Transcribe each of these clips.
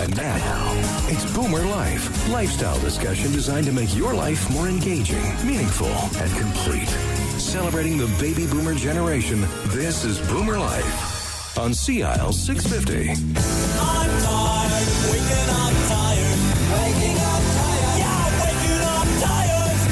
And now, it's Boomer Life. Lifestyle discussion designed to make your life more engaging, meaningful, and complete. Celebrating the baby boomer generation, this is Boomer Life on CIL 650. I'm tired, waking up tired, waking up tired, yeah, waking up tired.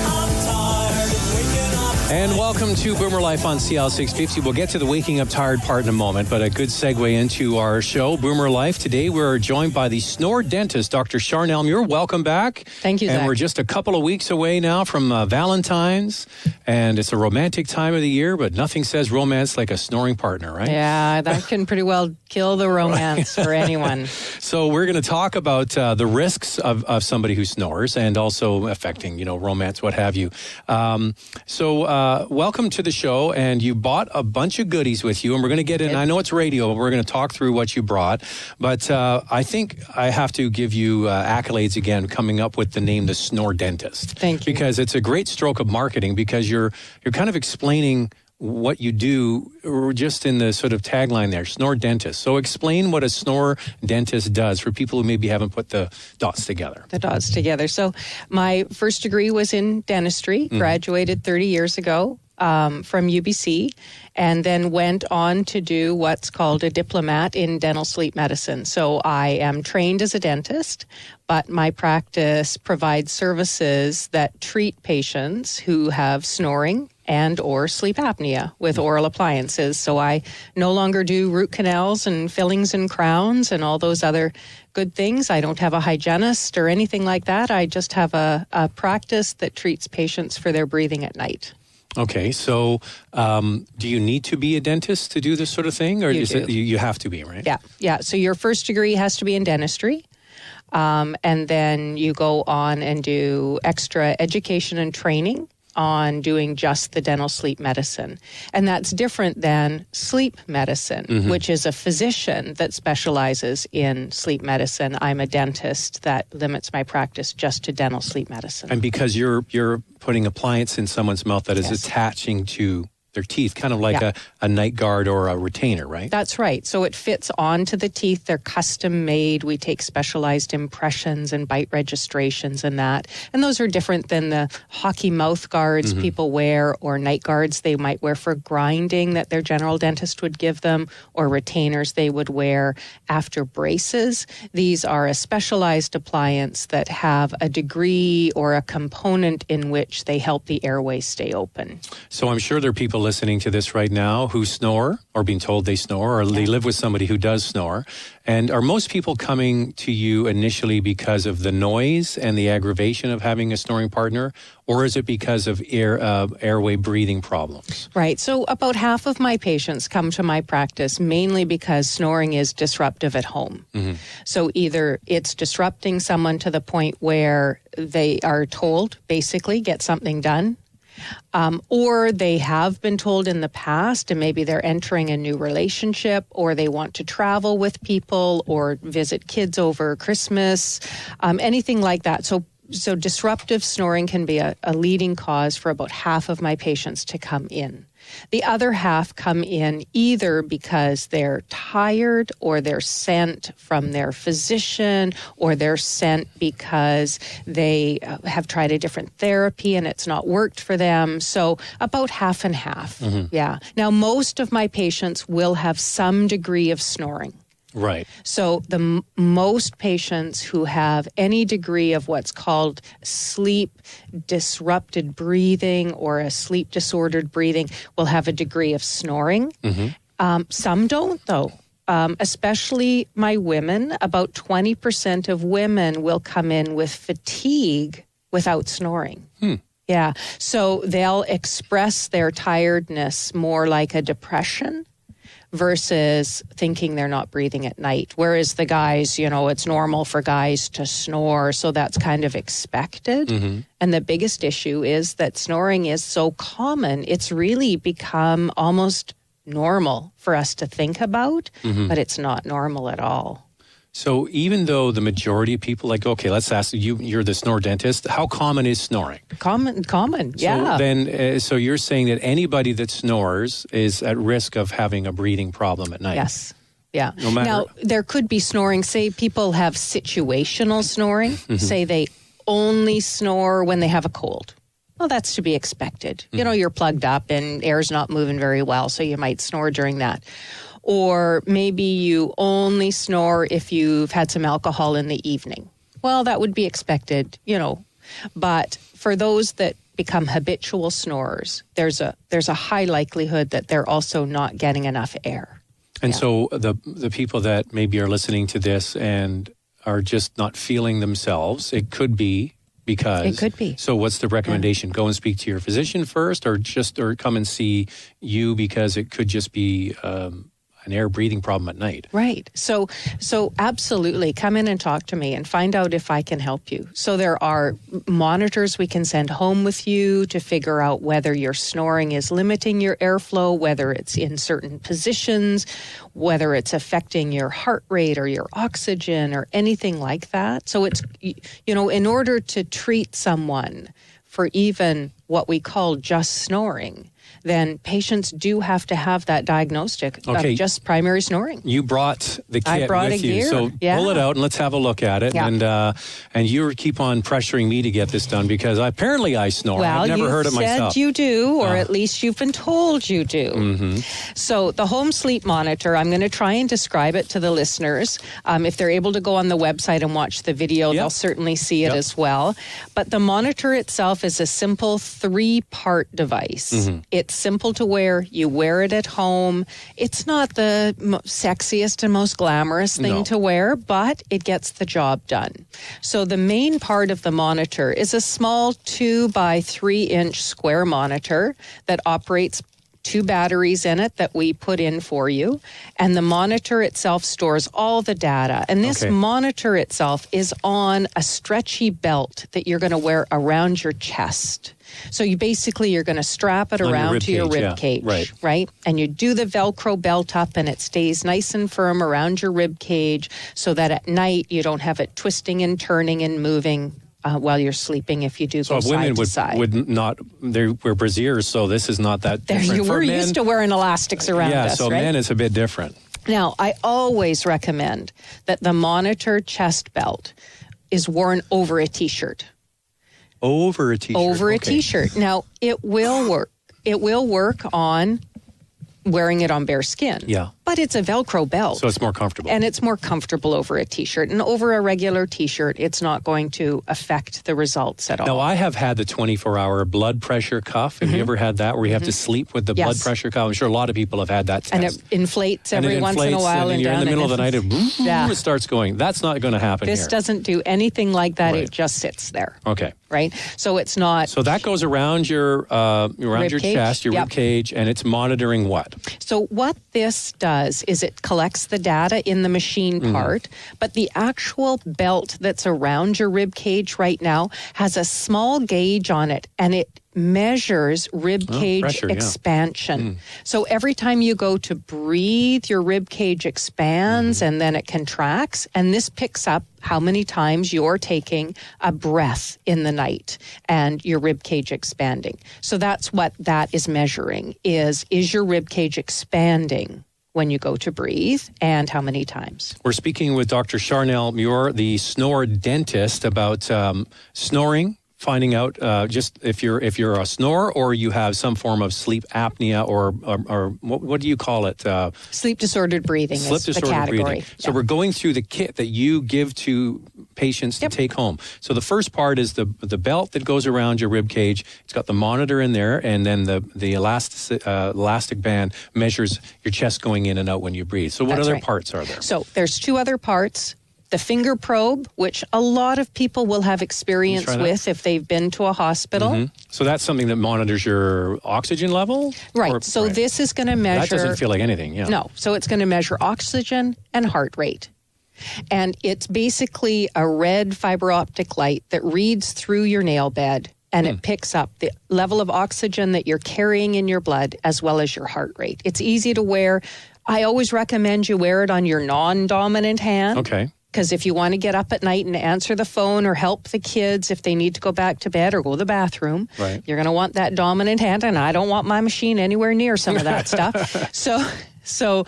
I'm tired, waking up tired. And welcome to Boomer Life on CL 650. We'll get to the waking up tired part in a moment, but a good segue into our show, Boomer Life. Today we're joined by the snore dentist, Dr. Charnel Muir. Welcome back. Thank you, Zach. And we're just a couple of weeks away now from Valentine's, and it's a romantic time of the year, but nothing says romance like a snoring partner, right? Yeah, that can pretty well kill the romance for anyone. So we're going to talk about the risks of somebody who snores and also affecting, romance, what have you. Welcome to the show, and you bought a bunch of goodies with you, and we're going to get in. I know it's radio, but we're going to talk through what you brought. But I think I have to give you accolades again, coming up with the name the Snore Dentist. Thank you. Because it's a great stroke of marketing, because you're kind of explaining what you do just in the sort of tagline there, Snore Dentist. So explain what a snore dentist does for people who maybe haven't put the dots together. So my first degree was in dentistry, graduated 30 years ago from UBC, and then went on to do what's called a diplomat in dental sleep medicine. So I am trained as a dentist, but my practice provides services that treat patients who have snoring and or sleep apnea with oral appliances. So I no longer do root canals and fillings and crowns and all those other good things. I don't have a hygienist or anything like that. I just have a practice that treats patients for their breathing at night. Okay, so do you need to be a dentist to do this sort of thing? Or you have to be, right? Yeah. So your first degree has to be in dentistry. And then you go on and do extra education and training on doing just the dental sleep medicine. And that's different than sleep medicine, which is a physician that specializes in sleep medicine. I'm a dentist that limits my practice just to dental sleep medicine. And because you're putting appliance in someone's mouth that is attaching to their teeth, kind of like a night guard or a retainer, right? That's right. So it fits onto the teeth. They're custom made. We take specialized impressions and bite registrations and that. And those are different than the hockey mouth guards people wear, or night guards they might wear for grinding that their general dentist would give them, or retainers they would wear after braces. These are a specialized appliance that have a degree or a component in which they help the airway stay open. So I'm sure there are people listening to this right now who snore, or being told they snore, or they live with somebody who does snore. And are most people coming to you initially because of the noise and the aggravation of having a snoring partner, or is it because of airway breathing problems? Right. So about half of my patients come to my practice mainly because snoring is disruptive at home. So either it's disrupting someone to the point where they are told, basically, get something done, or they have been told in the past, and maybe they're entering a new relationship, or they want to travel with people or visit kids over Christmas, anything like that. So disruptive snoring can be a leading cause for about half of my patients to come in. The other half come in either because they're tired, or they're sent from their physician, or they're sent because they have tried a different therapy and it's not worked for them. So about half and half. Yeah. Now, most of my patients will have some degree of snoring. Right. So the most patients who have any degree of what's called sleep disrupted breathing or a sleep disordered breathing will have a degree of snoring. Some don't, though. Especially my women. About 20% of women will come in with fatigue without snoring. Yeah. So they'll express their tiredness more like a depression versus thinking they're not breathing at night. Whereas the guys, it's normal for guys to snore, so that's kind of expected. And the biggest issue is that snoring is so common, it's really become almost normal for us to think about, but it's not normal at all. So even though the majority of people, okay, let's ask you, you're the snore dentist, how common is snoring? Common, yeah. So then, so you're saying that anybody that snores is at risk of having a breathing problem at night? Yes. Yeah. No matter- Now, there could be snoring. Say people have situational snoring. Say they only snore when they have a cold. Well, that's to be expected. You know, you're plugged up and air's not moving very well, so you might snore during that. Or maybe you only snore if you've had some alcohol in the evening. Well, that would be expected, you know. But for those that become habitual snorers, there's a high likelihood that they're also not getting enough air. And so the people that maybe are listening to this and are just not feeling themselves, it could be because... It could be. So what's the recommendation? Go and speak to your physician first or come and see you because it could just be an air breathing problem at night. Right. So absolutely come in and talk to me and find out if I can help you. So there are monitors we can send home with you to figure out whether your snoring is limiting your airflow, whether it's in certain positions, whether it's affecting your heart rate or your oxygen or anything like that. So it's, you know, in order to treat someone for even what we call just snoring, then patients do have to have that diagnostic of just primary snoring. You brought the kit I brought with a you, gear. so pull it out and let's have a look at it. Yeah. And you keep on pressuring me to get this done because apparently I snore. Well, I've never heard it myself. you do, or at least you've been told you do. Mm-hmm. So the home sleep monitor, I'm going to try and describe it to the listeners. If they're able to go on the website and watch the video, they'll certainly see it as well. But the monitor itself is a simple 3-part device. Mm-hmm. It's simple to wear. You wear it at home. It's not the sexiest and most glamorous thing to wear, but it gets the job done. So the main part of the monitor is a small 2 by 3 inch square monitor that operates 2 batteries in it that we put in for you. And the monitor itself stores all the data. And this monitor itself is on a stretchy belt that you're going to wear around your chest. So you're going to strap it around to your rib cage, right? And you do the Velcro belt up and it stays nice and firm around your rib cage so that at night you don't have it twisting and turning and moving while you're sleeping if you do go side to side. Would not, they wear brassieres, so this is not that different. We're used to wearing elastics around us, so right? men it's a bit different. Now, I always recommend that the monitor chest belt is worn over a T-shirt. Over a T-shirt. Over a T-shirt. Now, it will work. It will work on wearing it on bare skin. Yeah. But it's a Velcro belt. So it's more comfortable. And it's more comfortable over a T-shirt. And over a regular T-shirt, it's not going to affect the results at all. Now, I have had the 24-hour blood pressure cuff. Have you ever had that where you have to sleep with the blood pressure cuff? I'm sure a lot of people have had that test. And it inflates every once in a while. And you're in the middle of the night, it starts going. That's not going to happen here. This doesn't do anything like that. Right. It just sits there. Okay. Right? So it's not... So that goes around your chest, your rib cage, and it's monitoring what? So what this does is it collects the data in the machine part, but the actual belt that's around your rib cage right now has a small gauge on it, and it measures rib cage pressure, expansion. So every time you go to breathe, your rib cage expands and then it contracts, and this picks up how many times you're taking a breath in the night and your rib cage expanding. So that's what that is measuring, is your rib cage expanding when you go to breathe, and how many times. We're speaking with Dr. Charnel Muir, the snore dentist, about snoring, finding out just if you're a snorer or you have some form of sleep apnea or what do you call it? Sleep disordered breathing is the category. Breathing. So we're going through the kit that you give to patients to take home. So the first part is the belt that goes around your rib cage. It's got the monitor in there, and then the elastic band measures your chest going in and out when you breathe. So what other parts are there? So there's 2 other parts. The finger probe, which a lot of people will have experience with if they've been to a hospital. So that's something that monitors your oxygen level? Right. This is going to measure... That doesn't feel like anything, No. So it's going to measure oxygen and heart rate. And it's basically a red fiber optic light that reads through your nail bed, and it picks up the level of oxygen that you're carrying in your blood as well as your heart rate. It's easy to wear. I always recommend you wear it on your non-dominant hand. Okay. Because if you want to get up at night and answer the phone or help the kids if they need to go back to bed or go to the bathroom, you're going to want that dominant hand, and I don't want my machine anywhere near some of that stuff. So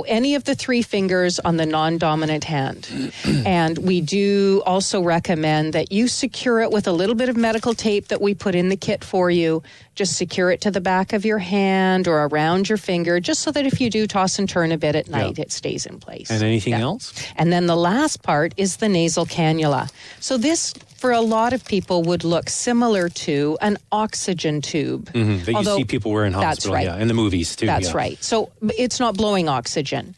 any of the three fingers on the non-dominant hand. And we do also recommend that you secure it with a little bit of medical tape that we put in the kit for you. Just secure it to the back of your hand or around your finger, just so that if you do toss and turn a bit at night, it stays in place. And anything else? And then the last part is the nasal cannula. So this, for a lot of people, would look similar to an oxygen tube. That you see people wear in hospital, that's right. yeah, in the movies too. That's right. So it's not blowing oxygen.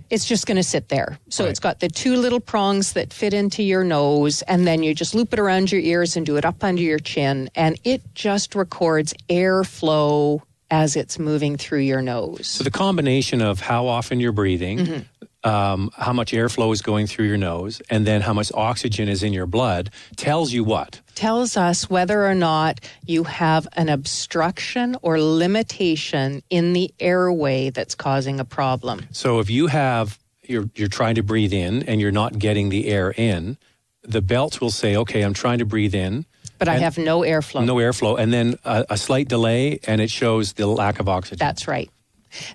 It's just going to sit there. So right. It's got the two little prongs that fit into your nose, and then you just loop it around your ears and do it up under your chin, and it just records airflow as it's moving through your nose. So the combination of how often you're breathing, how much airflow is going through your nose, and then how much oxygen is in your blood tells you what? Tells us whether or not you have an obstruction or limitation in the airway that's causing a problem. So if you have, you're trying to breathe in and you're not getting the air in, the belt will say, okay, I'm trying to breathe in. But I have no airflow. No airflow, and then a slight delay, and it shows the lack of oxygen. That's right.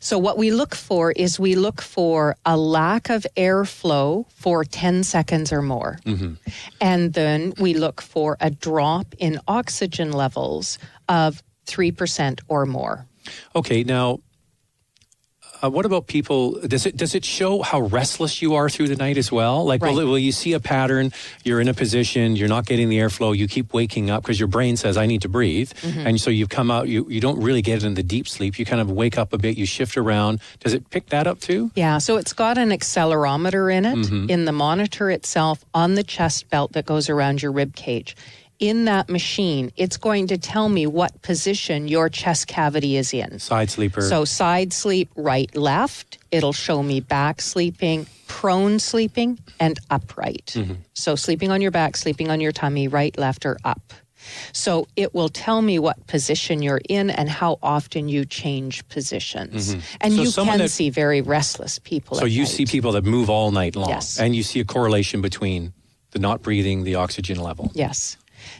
So what we look for is a lack of airflow for 10 seconds or more. And then we look for a drop in oxygen levels of 3% or more. Okay, now, what about people? Does it show how restless you are through the night as well? Like, right. will you see a pattern? You're in a position, you're not getting the airflow, you keep waking up because your brain says, I need to breathe. And so you've come out, you don't really get into deep sleep. You kind of wake up a bit, you shift around. Does it pick that up too? Yeah, so it's got an accelerometer in it, in the monitor itself, on the chest belt that goes around your rib cage. In that machine, it's going to tell me what position your chest cavity is in. Side sleeper. So side sleep, right, left. It'll show me back sleeping, prone sleeping, and upright. So sleeping on your back, sleeping on your tummy, right, left, or up. So it will tell me what position you're in and how often you change positions. And So you can that- see very restless people So at you night. see people that move all night long. Yes. And you see a correlation between the not breathing, the oxygen level. Yes.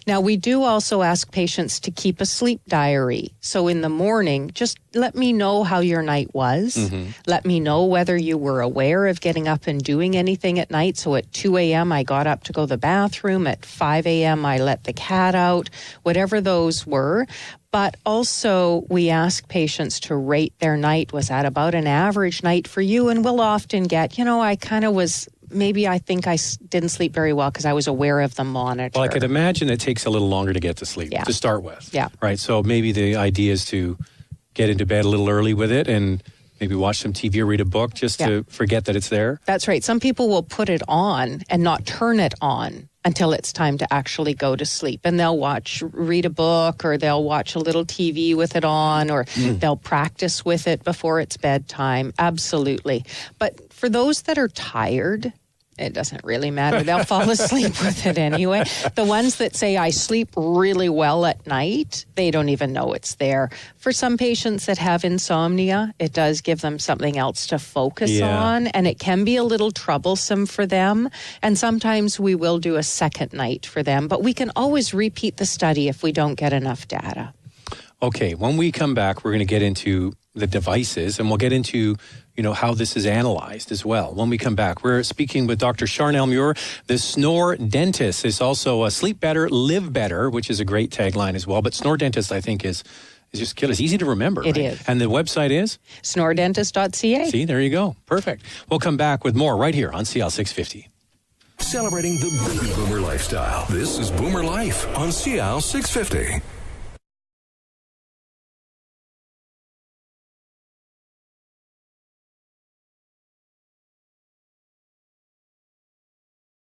Now, we do also ask patients to keep a sleep diary. So in the morning, just let me know how your night was. Let me know whether you were aware of getting up and doing anything at night. So at 2 a.m., I got up to go to the bathroom. At 5 a.m., I let the cat out, whatever those were. But also, we ask patients to rate their night. Was that about an average night for you? And we'll often get, I kind of was... Maybe I think I didn't sleep very well because I was aware of the monitor. Well, I could imagine it takes a little longer to get to sleep Yeah. to start with. Yeah. Right. So maybe the idea is to get into bed a little early with it and maybe watch some TV or read a book just to forget that it's there. That's right. Some people will put it on and not turn it on until it's time to actually go to sleep. And they'll read a book, or they'll watch a little TV with it on, or they'll practice with it before it's bedtime. Absolutely. But for those that are tired, it doesn't really matter. They'll fall asleep with it anyway. The ones that say, I sleep really well at night, they don't even know it's there. For some patients that have insomnia, it does give them something else to focus on, and it can be a little troublesome for them. And sometimes we will do a second night for them, but we can always repeat the study if we don't get enough data. Okay, when we come back, we're going to get into the devices, and we'll get into how this is analyzed as well. When we come back, we're speaking with Dr. Charnel Muir, the Snore Dentist. Is also a Sleep Better, Live Better, which is a great tagline as well. But Snore Dentist, I think, is just killer. It's easy to remember. It right? is. And the website is? Snoredentist.ca. See, there you go. Perfect. We'll come back with more right here on CL 650. Celebrating the baby boomer lifestyle. This is Boomer Life on CL 650.